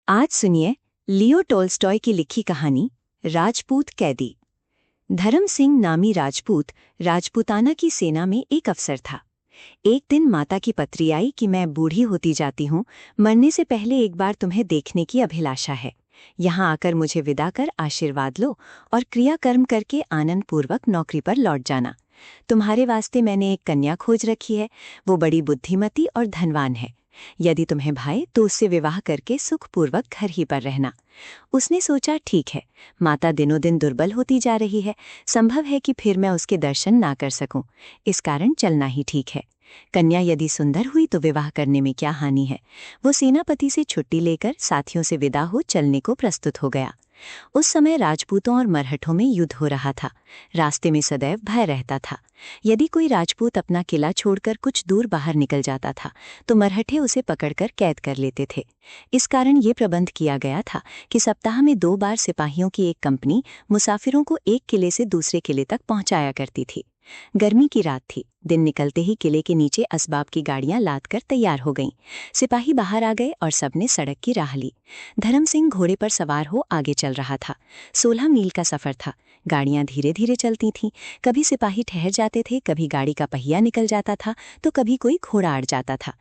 आज सुनिए लियो टोल्स्टॉय की लिखी कहानी राजपूत कैदी। धर्म सिंह नामी राजपूत राजपूताना की सेना में एक अफसर था। एक दिन माता की पत्री आई कि मैं बूढ़ी होती जाती हूँ, मरने से पहले एक बार तुम्हें देखने की अभिलाषा है। यहाँ आकर मुझे विदा कर आशीर्वाद लो और क्रियाकर्म करके आनंदपूर्वक नौकरी पर लौट जाना। तुम्हारे वास्ते मैंने एक कन्या खोज रखी है। वो बड़ी बुद्धिमती और धनवान है। यदि तुम्हें भाए तो उससे विवाह करके सुखपूर्वक घर ही पर रहना। उसने सोचा, ठीक है, माता दिनों दिन दुर्बल होती जा रही है, संभव है कि फिर मैं उसके दर्शन ना कर सकूं, इस कारण चलना ही ठीक है। कन्या यदि सुंदर हुई तो विवाह करने में क्या हानि है। वो सेनापति से छुट्टी लेकर साथियों से विदा हो चलने को प्रस्तुत हो गया। उस समय राजपूतों और मरहठों में युद्ध हो रहा था। रास्ते में सदैव भय रहता था। यदि कोई राजपूत अपना किला छोड़कर कुछ दूर बाहर निकल जाता था तो मरहठे उसे पकड़कर कैद कर लेते थे। इस कारण ये प्रबंध किया गया था कि सप्ताह में 2 बार सिपाहियों की एक कंपनी मुसाफिरों को एक किले से दूसरे किले तक पहुंचाया करती थी। गर्मी की रात थी। दिन निकलते ही किले के नीचे असबाब की गाड़ियां लाद कर तैयार हो गईं। सिपाही बाहर आ गए और सबने सड़क की राह ली। धर्म सिंह घोड़े पर सवार हो आगे चल रहा था। 16 मील का सफर था। गाड़ियां धीरे धीरे चलती थीं। कभी सिपाही ठहर जाते थे, कभी गाड़ी का पहिया निकल जाता था तो कभी कोई घोड़ा अड़ जाता था।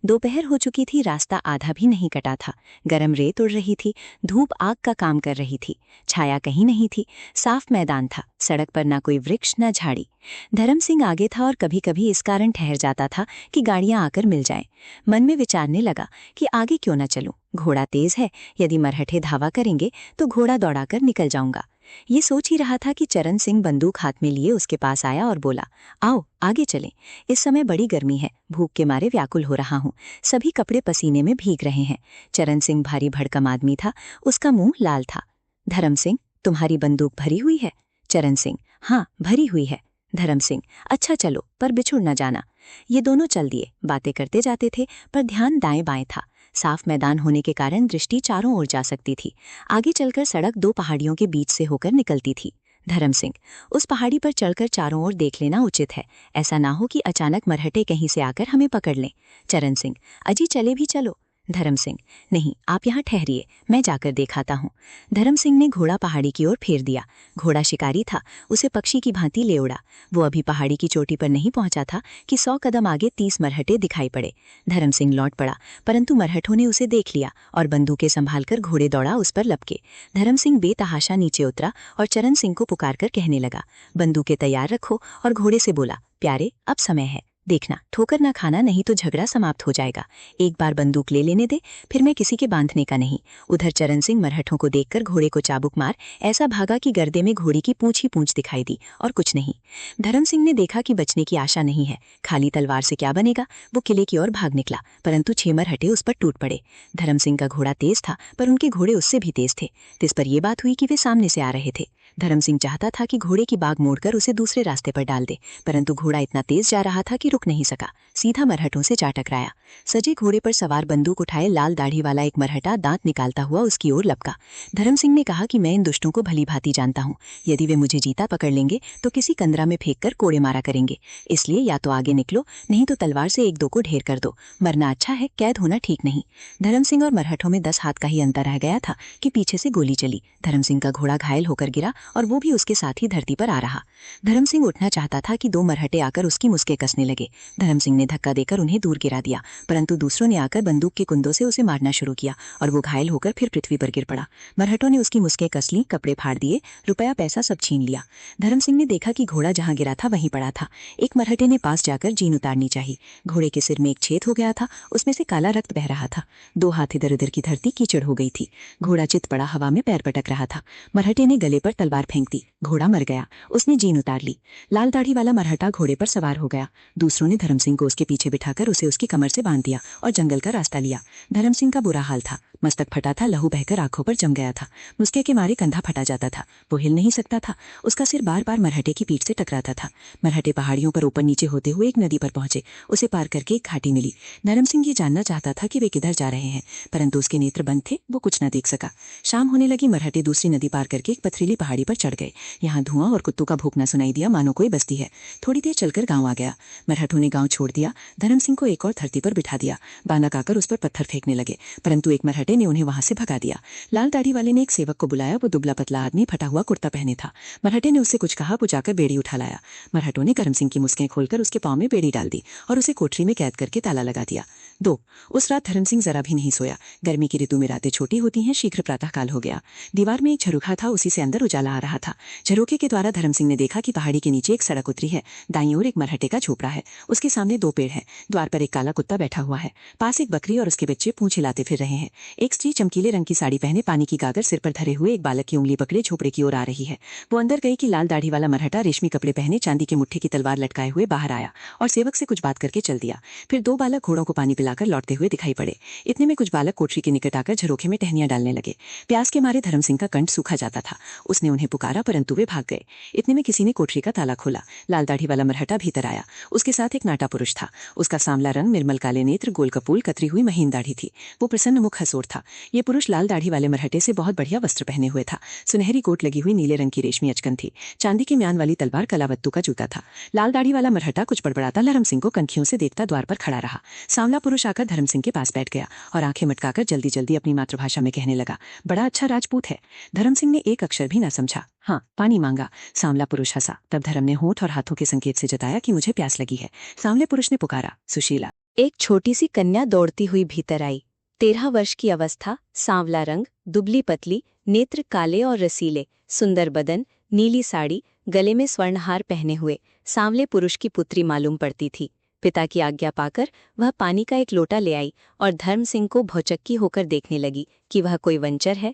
दोपहर हो चुकी थी, रास्ता आधा भी नहीं कटा था। गरम रेत उड़ रही थी, धूप आग का काम कर रही थी। छाया कहीं नहीं थी, साफ मैदान था, सड़क पर ना कोई वृक्ष ना झाड़ी। धर्म सिंह आगे था और कभी कभी इस कारण ठहर जाता था कि गाड़ियां आकर मिल जाएं। मन में विचारने लगा कि आगे क्यों न चलूं, घोड़ा तेज है, यदि मरहठे धावा करेंगे तो घोड़ा दौड़ाकर निकल जाऊंगा। ये सोच ही रहा था कि चरण सिंह बंदूक हाथ में लिए उसके पास आया और बोला, आओ आगे चलें। इस समय बड़ी गर्मी है, भूख के मारे व्याकुल हो रहा हूँ, सभी कपड़े पसीने में भीग रहे हैं। चरण सिंह भारी भड़कम आदमी था, उसका मुंह लाल था। धर्म सिंह, तुम्हारी बंदूक भरी हुई है? चरण सिंह, हाँ भरी हुई है। धर्म सिंह, अच्छा चलो, पर बिछुड़ न जाना। ये दोनों चल दिए। बातें करते जाते थे पर ध्यान दाएं बाएं था। साफ मैदान होने के कारण दृष्टि चारों ओर जा सकती थी। आगे चलकर सड़क 2 पहाड़ियों के बीच से होकर निकलती थी। धर्म सिंह, उस पहाड़ी पर चढ़कर चारों ओर देख लेना उचित है, ऐसा ना हो कि अचानक मरहटे कहीं से आकर हमें पकड़ लें। चरण सिंह, अजी चले भी चलो। धर्म सिंह, नहीं, आप यहाँ ठहरिए, मैं जाकर दिखाता हूँ। धर्म सिंह ने घोड़ा पहाड़ी की ओर फेर दिया। घोड़ा शिकारी था, उसे पक्षी की भांति ले उड़ा। वो अभी पहाड़ी की चोटी पर नहीं पहुंचा था कि 100 कदम आगे 30 मरहटे दिखाई पड़े। धर्म सिंह लौट पड़ा, परंतु मरहटों ने उसे देख लिया और बंदूकें संभालकर घोड़े दौड़ा उस पर लपके। धर्म सिंह बेतहाशा नीचे उतरा और चरण सिंह को पुकारकर कहने लगा, बंदूकें तैयार रखो, और घोड़े से बोला, प्यारे अब समय है, देखना ठोकर ना खाना, नहीं तो झगड़ा समाप्त हो जाएगा। एक बार बंदूक ले लेने दे, फिर मैं किसी के बांधने का नहीं। उधर चरण सिंह मरहठों को देखकर घोड़े को चाबुक मार ऐसा भागा कि गर्दे में घोड़ी की पूंछ ही पूंछ दिखाई दी और कुछ नहीं। धर्म सिंह ने देखा कि बचने की आशा नहीं है, खाली तलवार से क्या बनेगा। वो किले की ओर भाग निकला, परंतु 6 मरहटे उस पर टूट पड़े। धर्म सिंह का घोड़ा तेज था, पर उनके घोड़े उससे भी तेज थे। इस पर यह बात हुई कि वे सामने से आ रहे थे। धर्म सिंह चाहता था कि घोड़े की बाग मोड़कर उसे दूसरे रास्ते पर डाल दे, परंतु घोड़ा इतना तेज जा रहा था कि रुक नहीं सका, सीधा मरहटों से जा टकराया। सजे घोड़े पर सवार बंदूक उठाए लाल दाढ़ी वाला एक मरहटा दांत निकालता हुआ उसकी ओर लपका। धर्म सिंह ने कहा कि मैं इन दुष्टों को भली भांति जानता हूँ, यदि वे मुझे जीता पकड़ लेंगे तो किसी कंदरा में फेंक कर कोड़े मारा करेंगे, इसलिए या तो आगे निकलो, नहीं तो तलवार से 1-2 को ढेर कर दो। मरना अच्छा है, कैद होना ठीक नहीं। धर्म सिंह और मरहटों में 10 हाथ का ही अंतर रह गया था कि पीछे से गोली चली। धर्म सिंह का घोड़ा घायल होकर गिरा और वो भी उसके साथ ही धरती पर आ रहा। धर्म सिंह उठना चाहता था कि 2 मरहटे आकर उसकी मुस्के कसने लगे। धर्म सिंह ने धक्का देकर उन्हें दूर गिरा दिया, परंतु दूसरों ने आकर बंदूक के कुंदों से उसे मारना शुरू किया और वो घायल होकर फिर पृथ्वी पर गिर पड़ा। मरहटों ने उसकी मुस्के कस ली, कपड़े फाड़ दिए, रुपया पैसा सब छीन लिया। धर्म सिंह ने देखा कि घोड़ा जहां गिरा था वहीं पड़ा था। एक मरहटे ने पास जाकर जीन उतारनी चाहिए। घोड़े के सिर में एक छेद हो गया था, उसमें से काला रक्त बह रहा था। 2 हाथ इधर उधर की धरती कीचड़ हो गई थी। घोड़ा चित पड़ा हवा में पैर पटक रहा था। मरहटे ने गले पर तलवार फेंक दी, घोड़ा मर गया। उसने जीन उतार ली। लाल दाढ़ी वाला मरहटा घोड़े पर सवार हो गया। दूसरों ने धर्म सिंह को उसके पीछे बिठाकर उसे उसकी कमर से बांध दिया और जंगल का रास्ता लिया। धर्म सिंह का बुरा हाल था, मस्तक फटा था, लहू बहकर आंखों पर जम गया था। मुस्के के मारे कंधा फटा जाता था, वो हिल नहीं सकता था। उसका सिर बार बार मरहटे की पीठ से टकराता था। मरहटे पहाड़ियों पर ऊपर नीचे होते हुए एक नदी पर पहुंचे। उसे पार करके एक घाटी मिली। धर्म सिंह ये जानना चाहता था कि वे किधर जा रहे हैं, परंतु उसके नेत्र बंद थे, वो कुछ न देख सका। शाम होने लगी। मरहटे दूसरी नदी पार करके एक पथरीली पहाड़ी पहाड़ी पर चढ़ गए। यहाँ धुआं और कुत्तों का भौंकना सुनाई दिया, मानो कोई बस्ती है। थोड़ी देर चलकर गांव आ गया। मरहटों ने गांव छोड़ दिया। धर्म सिंह को एक और धरती पर बिठा दिया। बानक आकर उस पर पत्थर फेंकने लगे, परंतु एक मरहटे ने उन्हें वहां से भगा दिया। लाल दाढ़ी वाले ने एक सेवक को बुलाया। वो दुबला पतला आदमी, फटा हुआ कुर्ता पहने था। मरहटे ने उससे कुछ कहा। वो जाकर बेड़ी उठा लाया। मरहटों ने करम सिंह की मुस्कें खोलकर उसके पांव में बेड़ी डाल दी और उसे कोठरी में कैद करके ताला लगा दिया। 2 उस रात धर्म सिंह जरा भी नहीं सोया। गर्मी की ऋतु में रातें छोटी होती हैं। शीघ्र प्रातःकाल हो गया। दीवार में एक झरोखा था, उसी से अंदर उजाला आ रहा था। झरोखे के द्वारा धर्म सिंह ने देखा कि पहाड़ी के नीचे एक सड़क उतरी है। दाईं ओर एक मरहटे का झोपड़ा है। उसके सामने 2 पेड़ हैं। द्वार पर एक काला कुत्ता बैठा हुआ है। पास एक बकरी और उसके बच्चे पूंछ हिलाते फिर रहे हैं। एक स्त्री चमकीले रंग की साड़ी पहने, पानी की गागर सिर पर धरे हुए एक बालक की उंगली पकड़े झोपड़े की ओर आ रही है। वो अंदर गई कि लाल दाढ़ी वाला मरहटा रेशमी कपड़े पहने, चांदी के मुट्ठी की तलवार लटकाए हुए बाहर आया और सेवक से कुछ बात करके चल दिया। फिर 2 बालक घोड़ों को पानी पिलाकर लौटते हुए दिखाई पड़े। इतने में कुछ बालक कोठरी के निकट आकर झरोखे में टहनियां डालने लगे। प्यास के मारे धर्म सिंह का कंठ सूखा जाता था। उसने उन्हें पुकारा, परंतु वे भाग गए। इतने में किसी ने कोठरी का ताला खोला। लाल दाढ़ी वाला मरहटा भीतर आया। उसके साथ एक नाटा पुरुष था। उसका सांवला रंग, निर्मल काले नेत्र, गोल कपूल, कतरी हुई महीन दाढ़ी थी। वो प्रसन्न मुख हंसोर था। ये पुरुष लाल दाढ़ी वाले मरहटे से बहुत बढ़िया वस्त्र पहने हुए था। सुनहरी कोट लगी हुई नीले रंग की रेशमी अचकन थी। चांदी की म्यान वाली तलवार, कलावत्तू का जूता था। लाल दाढ़ी वाला मरहटा कुछ बड़बड़ाता धर्म सिंह को कनखियों से देखता द्वार पर खड़ा रहा। सांवला पुरुष आकर धर्म सिंह के पास बैठ गया और आंखें मटकाकर जल्दी जल्दी अपनी मातृभाषा में कहने लगा, बड़ा अच्छा राजपूत है। धर्म सिंह ने एक अक्षर भी न समझा। हाँ, पानी मांगा। सांवला पुरुष हंसा। तब धर्म ने होंठ और हाथों के संकेत से जताया कि मुझे प्यास लगी है। सांवले पुरुष ने पुकारा, सुशीला। एक छोटी सी कन्या दौड़ती हुई भीतर आई। 13 वर्ष की अवस्था, सांवला रंग, दुबली पतली, नेत्र काले और रसीले, सुंदर बदन, नीली साड़ी, गले में स्वर्णहार पहने हुए सांवले पुरुष की पुत्री मालूम पड़ती थी। पिता की आज्ञा पाकर वह पानी का एक लोटा ले आई और धर्म सिंह को भौचक्की होकर देखने लगी कि वह कोई वंचर है।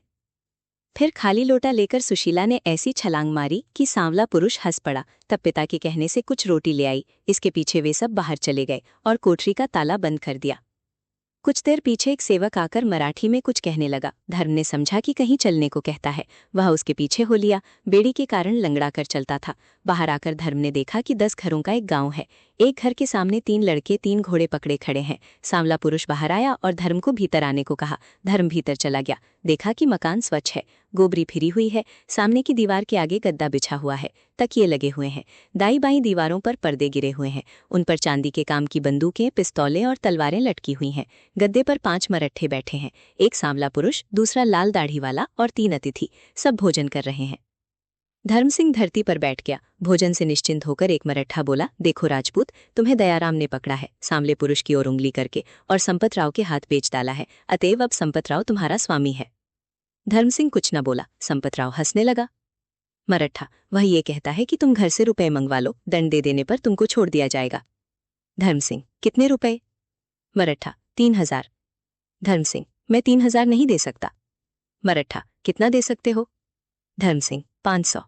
फिर खाली लोटा लेकर सुशीला ने ऐसी छलांग मारी कि सांवला पुरुष हंस पड़ा। तब पिता के कहने से कुछ रोटी ले आई। इसके पीछे वे सब बाहर चले गए और कोठरी का ताला बंद कर दिया। कुछ देर पीछे एक सेवक आकर मराठी में कुछ कहने लगा। धर्म ने समझा कि कहीं चलने को कहता है। वह उसके पीछे हो लिया। बेड़ी के कारण लंगड़ा कर चलता था। बाहर आकर धर्म ने देखा कि 10 घरों का एक गांव है। एक घर के सामने 3 लड़के 3 घोड़े पकड़े खड़े हैं। सांवला पुरुष बाहर आया और धर्म को भीतर आने को कहा। धर्म भीतर चला गया। देखा कि मकान स्वच्छ है, गोबरी फिरी हुई है। सामने की दीवार के आगे गद्दा बिछा हुआ है, तकिए लगे हुए हैं। दाई बाई दीवारों पर पर्दे गिरे हुए हैं। उन पर चांदी के काम की बंदूकें, पिस्तौलें और तलवारें लटकी हुई हैं। गद्दे पर 5 मरट्ठे बैठे हैं। एक सांवला पुरुष, दूसरा लाल दाढ़ी वाला और 3 अतिथि। सब भोजन कर रहे हैं। धर्म सिंह धरती पर बैठ गया। भोजन से निश्चिंत होकर एक मरट्ठा बोला, देखो राजपूत, तुम्हें दयाराम ने पकड़ा है सांवले पुरुष की ओर उंगली करके और संपतराव के हाथ बेच डाला है। अतएव अब संपतराव तुम्हारा स्वामी है। धर्म सिंह कुछ न बोला। संपतराव हंसने लगा। मरट्ठा, वह ये कहता है कि तुम घर से रुपए मंगवा लो, दंड दे देने पर तुमको छोड़ दिया जाएगा। धर्म सिंह, कितने रुपए? मरट्ठा, 3000। धर्म सिंह, मैं 3000 नहीं दे सकता। मरट्ठा, कितना दे सकते हो? धर्म सिंह, 500।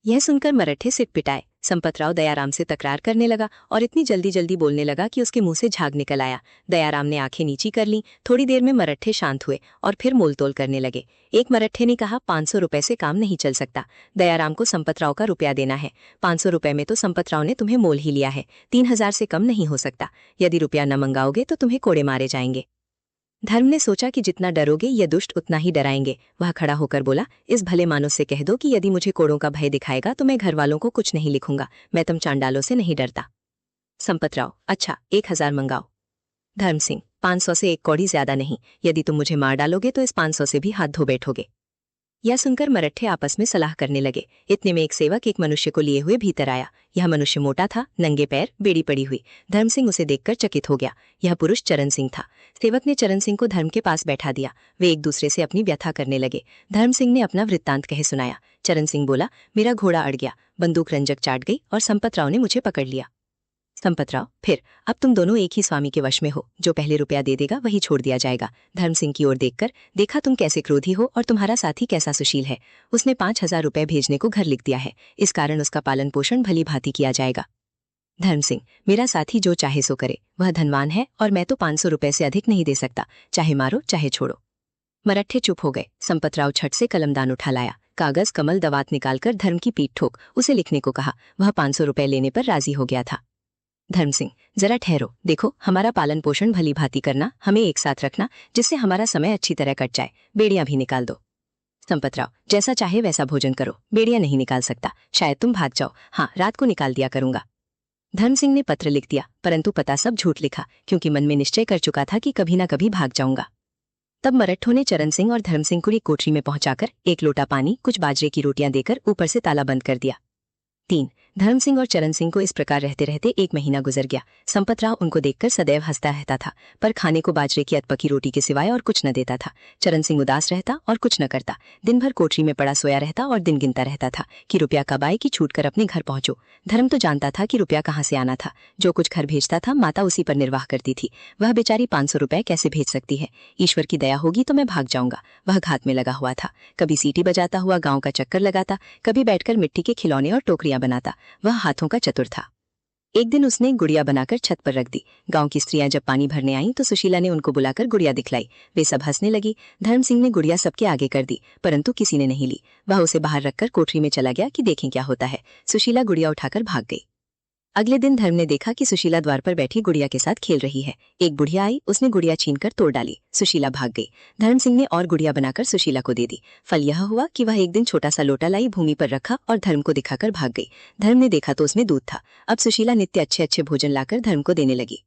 यह सुनकर मरट्ठे सिट पिटाए। संपतराव दयाराम से तकरार करने लगा और इतनी जल्दी जल्दी बोलने लगा कि उसके मुंह से झाग निकल आया। दयाराम ने आंखें नीची कर लीं। थोड़ी देर में मरट्ठे शांत हुए और फिर मोलतोल करने लगे। एक मरट्ठे ने कहा, 500 रुपए से काम नहीं चल सकता। दयाराम को संपतराव का रुपया देना है। 500 रुपए में तो संपतराव ने तुम्हें मोल ही लिया है। 3000 से कम नहीं हो सकता। यदि रुपया न मंगाओगे तो तुम्हें कोड़े मारे जाएंगे। धर्म ने सोचा कि जितना डरोगे ये दुष्ट उतना ही डराएंगे। वह खड़ा होकर बोला, इस भले मानुस से कह दो कि यदि मुझे कोड़ों का भय दिखाएगा तो मैं घर वालों को कुछ नहीं लिखूंगा। मैं तुम चांडालों से नहीं डरता। संपतराव, अच्छा 1000 मंगाओ। धर्म सिंह, 500 से 1 कौड़ी ज्यादा नहीं। यदि तुम मुझे मार डालोगे तो इस 500 से भी हाथ धो बैठोगे। यह सुनकर मरट्ठे आपस में सलाह करने लगे। इतने में एक सेवक एक मनुष्य को लिए हुए भीतर आया। यह मनुष्य मोटा था, नंगे पैर, बेड़ी पड़ी हुई। धर्म सिंह उसे देखकर चकित हो गया। यह पुरुष चरण सिंह था। सेवक ने चरण सिंह को धर्म के पास बैठा दिया। वे एक दूसरे से अपनी व्यथा करने लगे। धर्म सिंह ने अपना वृत्तांत कह सुनाया। चरण सिंह बोला, मेरा घोड़ा अड़ गया, बंदूक रंजक चाट गई और संपतराव ने मुझे पकड़ लिया। संपतराव, फिर अब तुम दोनों एक ही स्वामी के वश में हो। जो पहले रुपया दे देगा वही छोड़ दिया जाएगा। धर्म सिंह की ओर देखकर, देखा तुम कैसे क्रोधी हो और तुम्हारा साथी कैसा सुशील है। उसने 5000 रुपए भेजने को घर लिख दिया है। इस कारण उसका पालन पोषण भली भांति किया जाएगा। धर्म सिंह, मेरा साथी जो चाहे सो करे। वह धनवान है और मैं तो 500 रुपए से अधिक नहीं दे सकता। चाहे मारो चाहे छोड़ो। मरट्ठे चुप हो गए। संपतराव छट से कलमदान उठा लाया। कागज, कमल, दवात निकालकर धर्म की पीठ ठोक उसे लिखने को कहा। वह 500 रुपए लेने पर राजी हो गया था। धर्म सिंह, जरा ठहरो। देखो, हमारा पालन पोषण भली भांति करना, हमें एक साथ रखना, जिससे हमारा समय अच्छी तरह कट जाए। बेड़ियां भी निकाल दो। संपतराव, जैसा चाहे वैसा भोजन करो, बेड़िया नहीं निकाल सकता, शायद तुम भाग जाओ। हाँ, रात को निकाल दिया करूंगा। धर्म सिंह ने पत्र लिख दिया, परंतु पता सब झूठ लिखा, क्योंकि मन में निश्चय कर चुका था कि कभी ना कभी भाग जाऊंगा। तब मरट्ठों ने चरण सिंह और धर्म सिंह को एक कोठरी में पहुंचाकर एक लोटा पानी, कुछ बाजरे की रोटियां देकर ऊपर से ताला बंद कर दिया। 3. धर्म सिंह और चरण सिंह को इस प्रकार रहते रहते 1 महीना गुजर गया। संपतराव उनको देखकर सदैव हंसता रहता था, पर खाने को बाजरे की अधपकी रोटी के सिवाय और कुछ न देता था। चरण सिंह उदास रहता और कुछ न करता, दिन भर कोठरी में पड़ा सोया रहता और दिन गिनता रहता था कि रुपया कब आए कि छूट कर अपने घर पहुंचो। धर्म तो जानता था कि रुपया कहाँ से आना था, जो कुछ घर भेजता था माता उसी पर निर्वाह करती थी। वह बेचारी 500 रुपए कैसे भेज सकती है? ईश्वर की दया होगी तो मैं भाग जाऊंगा। वह घात में लगा हुआ था, कभी सीटी बजाता हुआ गाँव का चक्कर लगाता, कभी बैठकर मिट्टी के खिलौने और टोकरियां बनाता। वह हाथों का चतुर था। एक दिन उसने गुड़िया बनाकर छत पर रख दी। गांव की स्त्रियां जब पानी भरने आईं तो सुशीला ने उनको बुलाकर गुड़िया दिखलाई। वे सब हंसने लगी। धर्म सिंह ने गुड़िया सबके आगे कर दी, परंतु किसी ने नहीं ली। वह उसे बाहर रखकर कोठरी में चला गया कि देखें क्या होता है। सुशीला गुड़िया उठाकर भाग गई। अगले दिन धर्म ने देखा कि सुशीला द्वार पर बैठी गुड़िया के साथ खेल रही है। एक बुढ़िया आई, उसने गुड़िया छीनकर तोड़ डाली। सुशीला भाग गई। धर्म सिंह ने और गुड़िया बनाकर सुशीला को दे दी। फल यह हुआ कि वह एक दिन छोटा सा लोटा लाई, भूमि पर रखा और धर्म को दिखाकर भाग गई। धर्म ने देखा तो उसमें दूध था। अब सुशीला नित्य अच्छे अच्छे भोजन लाकर धर्म को देने लगी।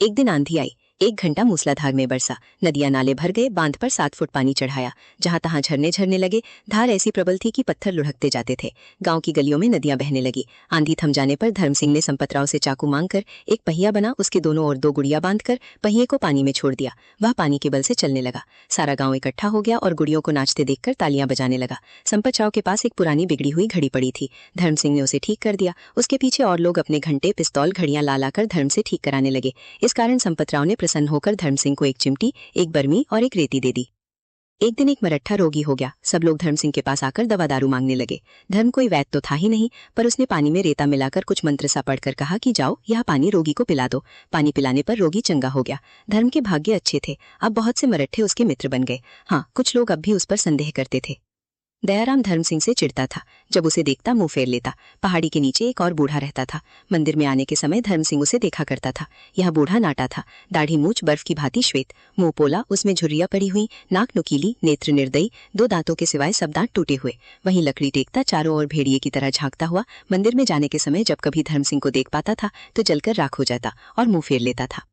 एक दिन आंधी आई, 1 घंटा मूसलाधार में बरसा। नदियां नाले भर गए, बांध पर 7 फुट पानी चढ़ाया। जहां तहां झरने झरने लगे। धार ऐसी प्रबल थी कि पत्थर लुढ़कते जाते थे। गांव की गलियों में नदियां बहने लगी। आंधी थम जाने पर धर्म सिंह ने संपतराव से चाकू मांगकर एक पहिया बना, उसके दोनों ओर 2 गुड़िया बांधकर पहिए को पानी में छोड़ दिया। वह पानी के बल से चलने लगा। सारा गांव इकट्ठा हो गया और गुड़ियों को नाचते देखकर तालियां बजाने लगा। संपतराव के पास एक पुरानी बिगड़ी हुई घड़ी पड़ी थी। धर्म सिंह ने उसे ठीक कर दिया। उसके पीछे और लोग अपने घंटे, पिस्तौल, घड़ियां ला लाकर धर्म से ठीक कराने लगे। इस कारण संपतराव ने प्रसन्न होकर धर्म सिंह को एक चिमटी, एक बर्मी और एक रेती दे दी। एक दिन एक मरट्ठा रोगी हो गया। सब लोग धर्म सिंह के पास आकर दवा दारू मांगने लगे। धर्म कोई वैद्य तो था ही नहीं, पर उसने पानी में रेता मिलाकर कुछ मंत्र सा पढ़कर कहा कि जाओ यह पानी रोगी को पिला दो। पानी पिलाने पर रोगी चंगा हो गया। धर्म के भाग्य अच्छे थे। अब बहुत से मरट्ठे उसके मित्र बन गए। हाँ, कुछ लोग अब भी उस पर संदेह करते थे। दयाराम धर्म सिंह से चिढ़ता था। जब उसे देखता मुंह फेर लेता। पहाड़ी के नीचे एक और बूढ़ा रहता था। मंदिर में आने के समय धर्म सिंह उसे देखा करता था। यह बूढ़ा नाटा था। दाढ़ी मूछ बर्फ की भांति श्वेत, मुंह पोला, उसमें झुर्रियां पड़ी हुई, नाक नुकीली, नेत्र निर्दयी, 2 दांतों के सिवाय सब दांत टूटे हुए। वहीं लकड़ी टेकता, चारों ओर भेड़िए की तरह झांकता हुआ मंदिर में जाने के समय जब कभी धर्म सिंह को देख पाता था तो जलकर राख हो जाता और मुंह फेर लेता था।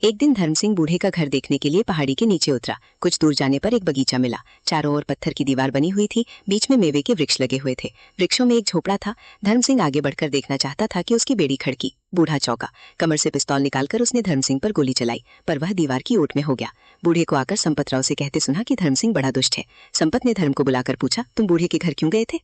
एक दिन धर्म सिंह बूढ़े का घर देखने के लिए पहाड़ी के नीचे उतरा। कुछ दूर जाने पर एक बगीचा मिला। चारों ओर पत्थर की दीवार बनी हुई थी। बीच में मेवे के वृक्ष लगे हुए थे। वृक्षों में एक झोपड़ा था। धर्म सिंह आगे बढ़कर देखना चाहता था कि उसकी बेड़ी खड़की। बूढ़ा चौका। कमर से पिस्तौल निकालकर उसने धर्म सिंह पर गोली चलाई, पर वह दीवार की ओट में हो गया। बूढ़े को आकर संपतराव से कहते सुना कि धर्म सिंह बड़ा दुष्ट है। संपत ने धर्म को बुलाकर पूछा, तुम बूढ़े के घर क्यों गए थे?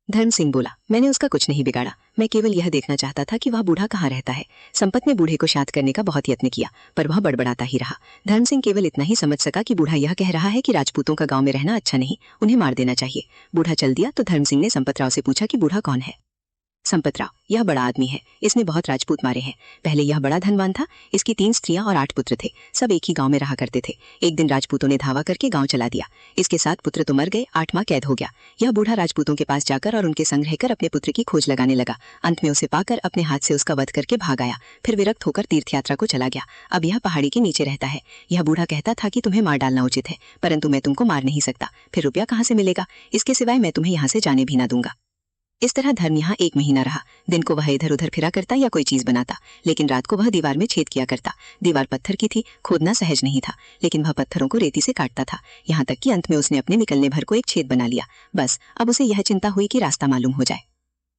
धर्म सिंह बोला, मैंने उसका कुछ नहीं बिगाड़ा। मैं केवल यह देखना चाहता था कि वह बूढ़ा कहाँ रहता है। संपत ने बूढ़े को शांत करने का बहुत यत्न किया, पर वह बड़बड़ाता ही रहा। धर्म सिंह केवल इतना ही समझ सका कि बूढ़ा यह कह रहा है कि राजपूतों का गांव में रहना अच्छा नहीं, उन्हें मार देना चाहिए। बूढ़ा चल दिया तो धर्म सिंह ने संपतराव से पूछा कि बूढ़ा कौन है? संपतराव, यह बड़ा आदमी है, इसने बहुत राजपूत मारे हैं। पहले यह बड़ा धनवान था। इसकी 3 स्त्रियां और 8 पुत्र थे। सब एक ही गांव में रहा करते थे। एक दिन राजपूतों ने धावा करके गांव चला दिया। इसके 7 पुत्र तो मर गए, 8वां कैद हो गया। यह बूढ़ा राजपूतों के पास जाकर और उनके संग रहकर अपने पुत्र की खोज लगाने लगा। अंत में उसे पाकर अपने हाथ से उसका वध करके भाग आया। फिर विरक्त होकर तीर्थ यात्रा को चला गया। अब यह पहाड़ी के नीचे रहता है। यह बूढ़ा कहता था कि तुम्हें मार डालना उचित है, परंतु मैं तुमको मार नहीं सकता। फिर रुपया कहाँ से मिलेगा? इसके सिवाय मैं तुम्हें यहाँ से जाने भी ना दूंगा। इस तरह धर्म यहाँ 1 महीना रहा। दिन को वह इधर उधर फिरा करता या कोई चीज बनाता, लेकिन रात को वह दीवार में छेद किया करता। दीवार पत्थर की थी, खोदना सहज नहीं था, लेकिन वह पत्थरों को रेती से काटता था। यहाँ तक कि अंत में उसने अपने निकलने भर को एक छेद बना लिया। बस अब उसे यह चिंता हुई कि रास्ता मालूम हो जाए।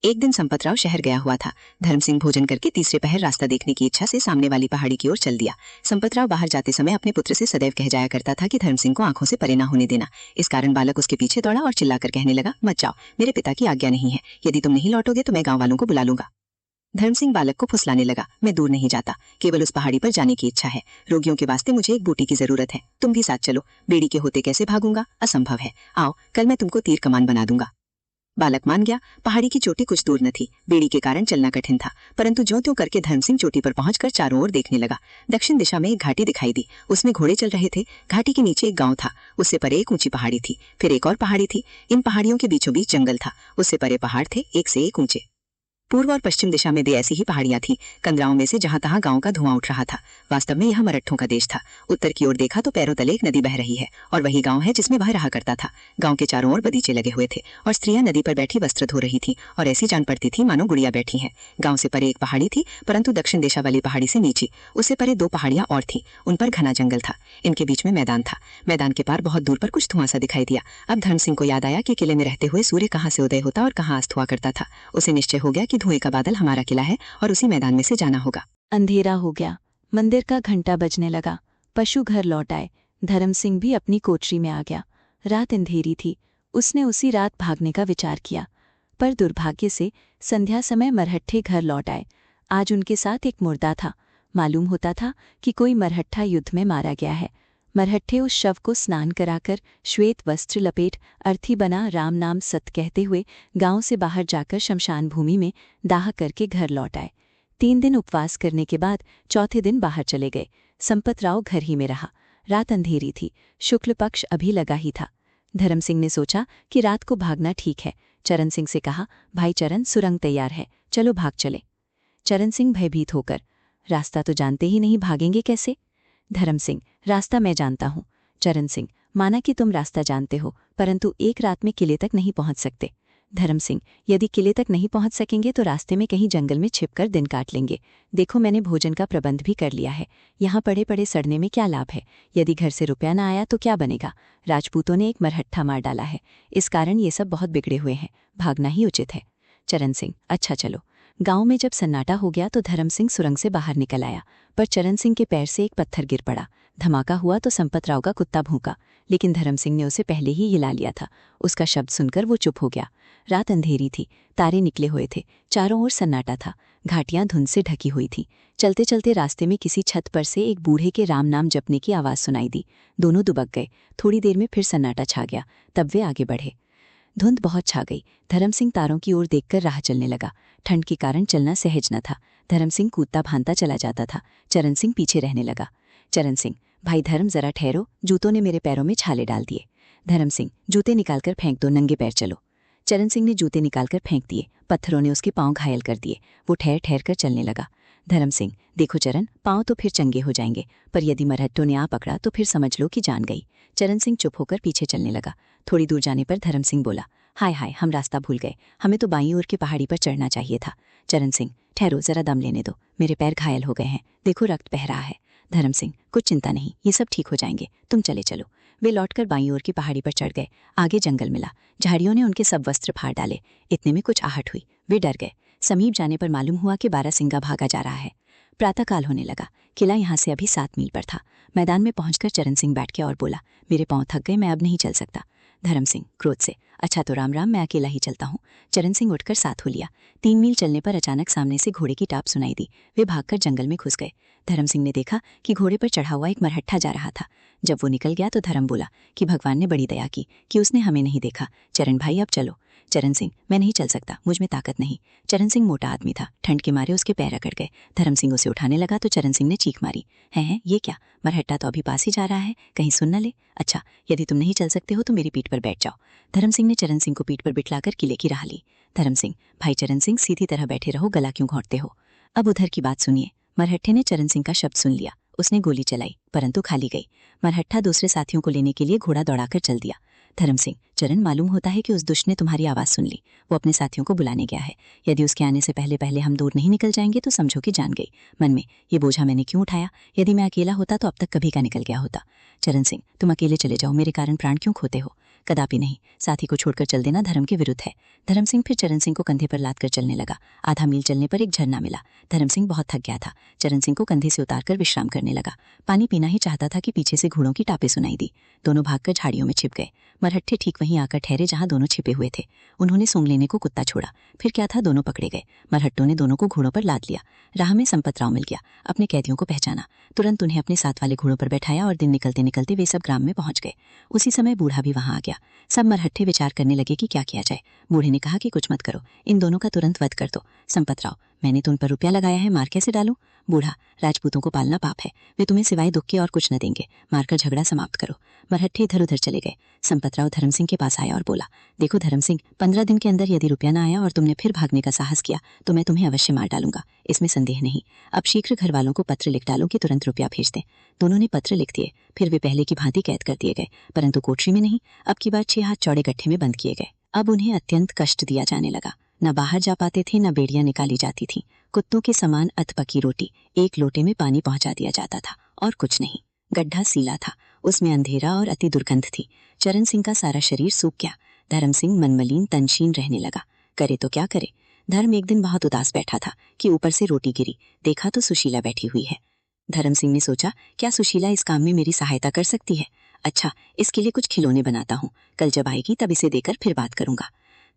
एक दिन संपतराव शहर गया हुआ था। धर्म सिंह भोजन करके तीसरे पहर रास्ता देखने की इच्छा से सामने वाली पहाड़ी की ओर चल दिया। संपतराव बाहर जाते समय अपने पुत्र से सदैव कह जाया करता था कि धर्म सिंह को आंखों से परे ना होने देना। इस कारण बालक उसके पीछे दौड़ा और चिल्लाकर कहने लगा, मत जाओ, मेरे पिता की आज्ञा नहीं है। यदि तुम नहीं लौटोगे तो मैं गाँव वालों को बुला लूंगा। धर्म सिंह बालक को फुसलाने लगा, मैं दूर नहीं जाता, केवल उस पहाड़ी पर जाने की इच्छा है। रोगियों के वास्ते मुझे एक बूटी की जरूरत है, तुम भी साथ चलो। बेड़ी के होते कैसे भागूंगा? असंभव है। आओ, कल मैं तुमको तीर कमान बना दूंगा। बालक मान गया। पहाड़ी की चोटी कुछ दूर न थी। बेड़ी के कारण चलना कठिन था, परंतु ज्यों त्यों करके धर्म सिंह चोटी पर पहुंचकर चारों ओर देखने लगा। दक्षिण दिशा में एक घाटी दिखाई दी। उसमें घोड़े चल रहे थे। घाटी के नीचे एक गांव था। उससे परे एक ऊंची पहाड़ी थी। फिर एक और पहाड़ी थी। इन पहाड़ियों के बीचों बीच जंगल था। उससे परे पहाड़ थे, एक से एक ऊंचे। पूर्व और पश्चिम दिशा में भी ऐसी ही पहाड़ियां थी, कंदराओं में से जहां तहां गांव का धुआं उठ रहा था। वास्तव में यह मरट्ठों का देश था। उत्तर की ओर देखा तो पैरों तले एक नदी बह रही है और वही गांव है जिसमें वह रहा करता था। गांव के चारों ओर बगीचे लगे हुए थे और स्त्रियां नदी पर बैठी वस्त्र धो रही थी और ऐसी जान पड़ती थी मानो गुड़िया बैठी हैं। गांव से परे एक पहाड़ी थी, परंतु दक्षिण दिशा वाली पहाड़ी से नीचे उससे परे 2 पहाड़ियां और थी। उन पर घना जंगल था। इनके बीच में मैदान था। मैदान के पार बहुत दूर पर कुछ धुआं सा दिखाई दिया। अब धर्म सिंह को याद आया कि किले में रहते हुए सूर्य कहाँ से उदय होता और कहाँ अस्त हुआ करता था। उसे निश्चय हो गया कि धुएं का बादल हमारा किला है और उसी मैदान में से जाना होगा। अंधेरा हो गया। मंदिर का घंटा बजने लगा। पशु घर लौट आए। धर्म सिंह भी अपनी कोठरी में आ गया। रात अंधेरी थी। उसने उसी रात भागने का विचार किया, पर दुर्भाग्य से संध्या समय मरहट्ठे घर लौट आए। आज उनके साथ एक मुर्दा था। मालूम होता था कि कोई मरहट्ठा युद्ध में मारा गया है। मरहट्ठे उस शव को स्नान कराकर श्वेत वस्त्र लपेट अर्थी बना राम नाम सत कहते हुए गांव से बाहर जाकर शमशान भूमि में दाह करके घर लौट आए। 3 दिन उपवास करने के बाद चौथे दिन बाहर चले गए। संपतराव घर ही में रहा। रात अंधेरी थी। शुक्ल पक्ष अभी लगा ही था। धर्म सिंह ने सोचा कि रात को भागना ठीक है। चरण सिंह से कहा, भाई चरण, सुरंग तैयार है, चलो भाग चले। चरण सिंह भयभीत होकर, रास्ता तो जानते ही नहीं, भागेंगे कैसे? धर्म सिंह, रास्ता मैं जानता हूँ। चरण सिंह, माना कि तुम रास्ता जानते हो, परंतु एक रात में किले तक नहीं पहुंच सकते। धर्म सिंह, यदि किले तक नहीं पहुंच सकेंगे तो रास्ते में कहीं जंगल में छिपकर दिन काट लेंगे। देखो, मैंने भोजन का प्रबंध भी कर लिया है। यहाँ पड़े पड़े सड़ने में क्या लाभ है? यदि घर से रुपया न आया तो क्या बनेगा? राजपूतों ने एक मरहट्ठा मार डाला है, इस कारण ये सब बहुत बिगड़े हुए हैं। भागना ही उचित है। चरण सिंह, अच्छा चलो। गांव में जब सन्नाटा हो गया तो धर्म सिंह सुरंग से बाहर निकल आया, पर चरण सिंह के पैर से एक पत्थर गिर पड़ा। धमाका हुआ तो संपतराव का कुत्ता भौंका, लेकिन धर्म सिंह ने उसे पहले ही हिला लिया था। उसका शब्द सुनकर वो चुप हो गया। रात अंधेरी थी। तारे निकले हुए थे। चारों ओर सन्नाटा था। घाटियां धुंध से ढकी हुई थीं। चलते चलते रास्ते में किसी छत पर से एक बूढ़े के राम नाम जपने की आवाज़ सुनाई दी। दोनों दुबक गए। थोड़ी देर में फिर सन्नाटा छा गया। तब वे आगे बढ़े। धुंध बहुत छा गई। धर्म सिंह तारों की ओर देखकर राह चलने लगा। ठंड के कारण चलना सहज न था। धर्म सिंह कूदता भानता चला जाता था। चरण सिंह पीछे रहने लगा। चरण सिंह, भाई धर्म, जरा ठहरो, जूतों ने मेरे पैरों में छाले डाल दिए। धर्म सिंह, जूते निकालकर फेंक दो, नंगे पैर चलो। चरण सिंह ने जूते निकालकर फेंक दिए। पत्थरों ने उसके पांव घायल कर दिए। वो ठहर ठहर कर चलने लगा। धर्म सिंह, देखो चरण, पांव तो फिर चंगे हो जाएंगे, पर यदि मरहट्टों ने आ पकड़ा तो फिर समझ लो कि जान गई। चरण सिंह चुप होकर पीछे चलने लगा। थोड़ी दूर जाने पर धर्म सिंह बोला, हाय हाय, हम रास्ता भूल गए, हमें तो बाईं ओर की पहाड़ी पर चढ़ना चाहिए था। चरण सिंह, ठहरो, जरा दम लेने दो, मेरे पैर घायल हो गए हैं, देखो रक्त बह रहा है। धर्म सिंह, कुछ चिंता नहीं, ये सब ठीक हो जाएंगे, तुम चले चलो। वे लौटकर बाईं ओर की पहाड़ी पर चढ़ गए। आगे जंगल मिला। झाड़ियों ने उनके सब वस्त्र फाड़ डाले। इतने में कुछ आहट हुई। वे डर गए। समीप जाने पर मालूम हुआ कि बारासिंगा भागा जा रहा है। प्रातःकाल होने लगा। किला यहाँ से अभी 7 मील पर था। मैदान में पहुंचकर चरण सिंह बैठ गया और बोला, मेरे पांव थक गए, मैं अब नहीं चल सकता। धर्म सिंह क्रोध से, अच्छा तो राम राम, मैं अकेला ही चलता हूँ। चरण सिंह उठकर साथ हो लिया। 3 मील चलने पर अचानक सामने से घोड़े की टाप सुनाई दी। वे भागकर जंगल में घुस गए। धर्म सिंह ने देखा कि घोड़े पर चढ़ा हुआ एक मरहट्ठा जा रहा था। जब वो निकल गया तो धर्म बोला कि भगवान ने बड़ी दया की कि उसने हमें नहीं देखा। चरण भाई, अब चलो। चरण सिंह, मैं नहीं चल सकता, मुझ में ताकत नहीं। चरण सिंह मोटा आदमी था। ठंड के मारे उसके पैर अकड़ गए। धर्म सिंह उसे उठाने लगा तो चरण सिंह ने चीख मारी, है ये क्या? मरहट्टा तो अभी पास ही जा रहा है, कहीं सुन न ले। अच्छा, यदि तुम नहीं चल सकते हो तो मेरी पीठ पर बैठ जाओ। धर्म सिंह ने चरण सिंह को पीठ पर बिठलाकर किले की राह ली। धर्म सिंह, भाई चरण सिंह, सीधी तरह बैठे रहो, गला क्यों घोंटते हो? अब उधर की बात सुनिए। मरहट्ठे ने चरण सिंह का शब्द सुन लिया। उसने गोली चलाई, परंतु खाली गई। मरहट्ठा दूसरे साथियों को लेने के लिए घोड़ा दौड़ाकर चल दिया। धर्म सिंह, चरण, मालूम होता है कि उस दुष्ट ने तुम्हारी आवाज़ सुन ली। वो अपने साथियों को बुलाने गया है। यदि उसके आने से पहले पहले हम दूर नहीं निकल जाएंगे तो समझो कि जान गई। मन में, ये बोझा मैंने क्यों उठाया? यदि मैं अकेला होता तो अब तक कभी का निकल गया होता। चरण सिंह, तुम अकेले चले जाओ, मेरे कारण प्राण क्यों खोते हो? कदापि नहीं, साथी को छोड़कर चल देना धर्म के विरुद्ध है। धर्म सिंह फिर चरण सिंह को कंधे पर लाद कर चलने लगा। आधा मील चलने पर एक झरना मिला। धर्म सिंह बहुत थक गया था। चरण सिंह को कंधे से उतारकर विश्राम करने लगा। पानी पीना ही चाहता था कि पीछे से घोड़ों की टापें सुनाई दी। दोनों भागकर झाड़ियों में छिप गए। मरहट्ठे ठीक वहीं आकर ठहरे जहां दोनों छिपे हुए थे। उन्होंने सूंघ लेने को कुत्ता छोड़ा। फिर क्या था, दोनों पकड़े गए। मरहट्टों ने दोनों को घोड़ों पर लाद लिया। राह में संपतराव मिल गया। अपने कैदियों को पहचाना। तुरंत उन्हें अपने साथ वाले घोड़ों पर बैठाया और दिन निकलते निकलते वे सब ग्राम में पहुंच गए। उसी समय बूढ़ा भी वहां आ गया। सब मरहट्ठे विचार करने लगे कि क्या किया जाए। बूढ़े ने कहा कि कुछ मत करो, इन दोनों का तुरंत वध कर दो। संपतराव, मैंने तो उन पर रुपया लगाया है, मार कैसे डालूं? बूढ़ा, राजपूतों को पालना पाप है, वे तुम्हें सिवाय दुख के और कुछ न देंगे, मारकर झगड़ा समाप्त करो। मरहट्ठे इधर उधर चले गए। संपतराव धर्म सिंह के पास आया और बोला, देखो धर्म सिंह, 15 दिन के अंदर यदि रुपया न आया और तुमने फिर भागने का साहस किया तो मैं तुम्हें अवश्य मार डालूंगा, इसमें संदेह नहीं। अब शीघ्र घर वालों को पत्र लिख डालो कि तुरंत रुपया भेज दें। दोनों ने पत्र लिख दिए। फिर वे पहले की भांति कैद कर दिए गए, परंतु कोठरी में नहीं, अब की बार 6 हाथ चौड़े गड्ढे में बंद किए गए। अब उन्हें अत्यंत कष्ट दिया जाने लगा। न बाहर जा पाते थे, न बेड़ियां निकाली जाती थी। कुत्तों के समान अधपकी रोटी, एक लोटे में पानी पहुंचा दिया जाता था और कुछ नहीं। गड्ढा सीला था, उसमें अंधेरा और अति दुर्गंध थी। चरण सिंह का सारा शरीर सूख गया। धर्म सिंह मनमलीन तनशीन रहने लगा। करे तो क्या करे। धर्म एक दिन बहुत उदास बैठा था कि ऊपर से रोटी गिरी। देखा तो सुशीला बैठी हुई है। धर्म सिंह ने सोचा, क्या सुशीला इस काम में मेरी सहायता कर सकती है? अच्छा, इसके लिए कुछ खिलौने बनाता हूँ, कल जब आएगी तब इसे देकर फिर बात करूंगा।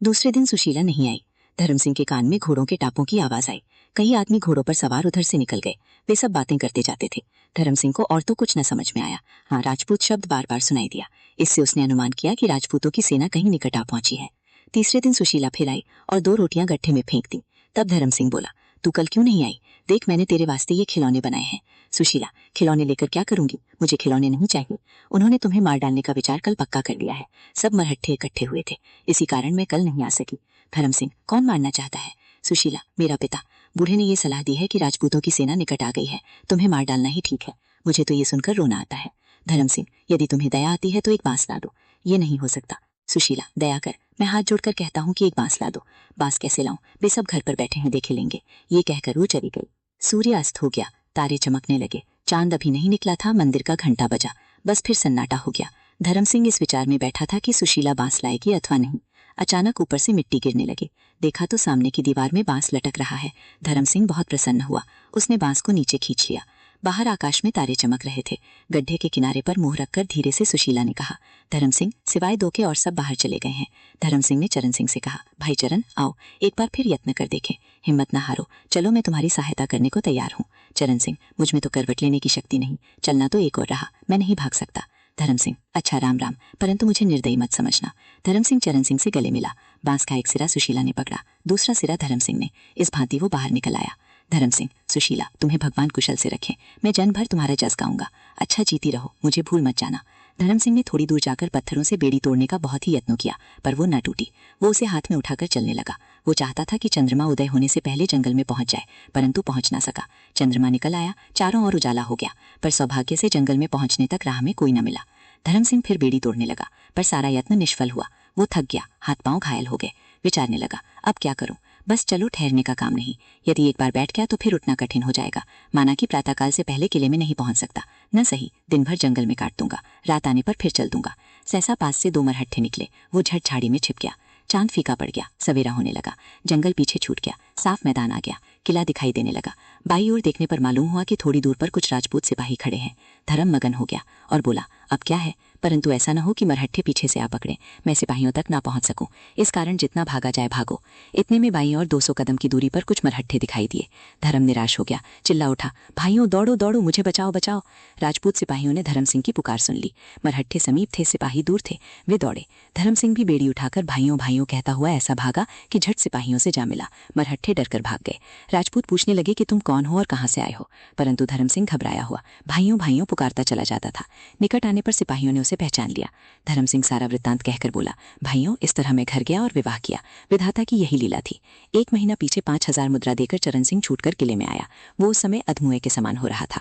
दूसरे दिन सुशीला नहीं आई। धर्म सिंह के कान में घोड़ों के टापों की आवाज आई। कई आदमी घोड़ों पर सवार उधर से निकल गए। वे सब बातें करते जाते थे। धर्म सिंह को और तो कुछ न समझ में आया। हाँ, राजपूत शब्द बार बार सुनाई दिया। इससे उसने अनुमान किया कि राजपूतों की सेना कहीं निकट आ पहुंची है। तीसरे दिन सुशीला फिर आई और 2 रोटियां गड्ढे में फेंक दी। तब धर्म सिंह बोला, तू कल क्यों नहीं आई? देख, मैंने तेरे वास्ते ये खिलौने बनाए हैं। सुशीला, खिलौने लेकर क्या करूंगी? मुझे खिलौने नहीं चाहिए। उन्होंने तुम्हें मार डालने का विचार कल पक्का कर लिया है। सब मरहट्ठे इकट्ठे हुए थे, इसी कारण मैं कल नहीं आ सकी। धर्म सिंह, कौन मारना चाहता है? सुशीला, मेरा पिता। बूढ़े ने ये सलाह दी है कि राजपूतों की सेना निकट आ गई है, तुम्हें मार डालना ही ठीक है। मुझे तो ये सुनकर रोना आता है। धर्म सिंह, यदि तुम्हें दया आती है तो एक बांस ला दो। ये नहीं हो सकता। सुशीला, दया कर, मैं हाथ जोड़कर कहता हूँ कि एक बांस ला दो। बांस कैसे लाऊं? वे सब घर पर बैठे हैं, देखे लेंगे। ये कहकर वो चली गई। सूर्य अस्त हो गया, तारे चमकने लगे। चांद अभी नहीं निकला था, मंदिर का घंटा बजा। बस फिर सन्नाटा हो गया। धर्म सिंह इस विचार में बैठा था कि सुशीला बांस लाएगी अथवा नहीं। अचानक ऊपर से मिट्टी गिरने लगी। देखा तो सामने की दीवार में बांस लटक रहा है। धर्म सिंह बहुत प्रसन्न हुआ। उसने बांस को नीचे खींच लिया। बाहर आकाश में तारे चमक रहे थे। गड्ढे के किनारे पर मुंह रखकर धीरे से सुशीला ने कहा, धर्म सिंह, सिवाय 2 के और सब बाहर चले गए हैं। धर्म सिंह ने चरण सिंह से कहा, भाई चरण, आओ एक बार फिर यत्न कर देखें। हिम्मत ना हारो, चलो मैं तुम्हारी सहायता करने को तैयार हूँ। चरण सिंह, मुझ में तो करवट लेने की शक्ति नहीं, चलना तो एक और रहा, मैं नहीं भाग सकता। धर्म सिंह, अच्छा राम राम, परंतु मुझे निर्दयी मत समझना। धर्म सिंह चरण सिंह से गले मिला। बांस का एक सिरा सुशीला ने पकड़ा, दूसरा सिरा धर्म सिंह ने। इस भांति वो बाहर निकल आया। धर्म सिंह, सुशीला, तुम्हें भगवान कुशल से रखे। मैं जन भर तुम्हारा जस गाऊंगा। अच्छा, जीती रहो, मुझे भूल मत जाना। धर्म सिंह ने थोड़ी दूर जाकर पत्थरों से बेड़ी तोड़ने का बहुत ही यत्न किया, पर वो न टूटी। वो उसे हाथ में उठाकर चलने लगा। वो चाहता था कि चंद्रमा उदय होने से पहले जंगल में पहुंच जाए, परंतु पहुंच ना सका। चंद्रमा निकल आया, चारों ओर उजाला हो गया, पर सौभाग्य से जंगल में पहुंचने तक राह में कोई न मिला। धर्म सिंह फिर बेड़ी तोड़ने लगा, पर सारा यत्न निष्फल हुआ। वो थक गया, हाथ पांव घायल हो गए। विचारने लगा, अब क्या करूं? बस चलो, ठहरने का काम नहीं। यदि एक बार बैठ गया तो फिर उठना कठिन हो जाएगा। माना कि प्रातःकाल से पहले किले में नहीं पहुंच सकता। न सही, दिन भर जंगल में काट दूंगा, रात आने पर फिर चल दूंगा। सहसा पास से 2 मरहट्ठे निकले। वो झट झाड़ी में छिप गया। चांद फीका पड़ गया, सवेरा होने लगा। जंगल पीछे छूट गया, साफ मैदान आ गया। किला दिखाई देने लगा। बाई ओर देखने पर मालूम हुआ कि थोड़ी दूर पर कुछ राजपूत सिपाही खड़े हैं। धर्म मगन हो गया और बोला, अब क्या है? परंतु ऐसा न हो कि मरहट्ठे पीछे से आ पकड़े, मैं सिपाहियों तक ना पहुंच सकूं। इस कारण जितना भागा जाए भागो। इतने में बाईं ओर 200 कदम की दूरी पर कुछ मरहट्ठे दिखाई दिए। धर्म निराश हो गया, चिल्ला उठा, भाइयों दौड़ो दौड़ो, मुझे बचाओ बचाओ। राजपूत सिपाहियों ने धर्म सिंह की पुकार सुन ली। मरहट्ठे समीप थे, सिपाही दूर थे। वे दौड़े। धर्म सिंह भी बेड़ी उठाकर भाइयों भाइयों कहता हुआ ऐसा भागा कि झट सिपाहियों से जा मिला। मरहट्ठे डरकर भाग गए। राजपूत पूछने लगे कि तुम कौन हो और कहां से आए हो, परंतु धर्म सिंह घबराया हुआ भाइयों भाइयों पुकारता चला जाता था। निकट आने पर सिपाहियों ने उसे पहचान लिया। धर्म सिंह सारा वृत्तांत कहकर बोला, भाइयों, इस तरह मैं घर गया और विवाह किया। विधाता की यही लीला थी। 1 महीना पीछे 5000 मुद्रा देकर चरण सिंह छूटकर किले में आया। वो उस समय अधमुए के समान हो रहा था।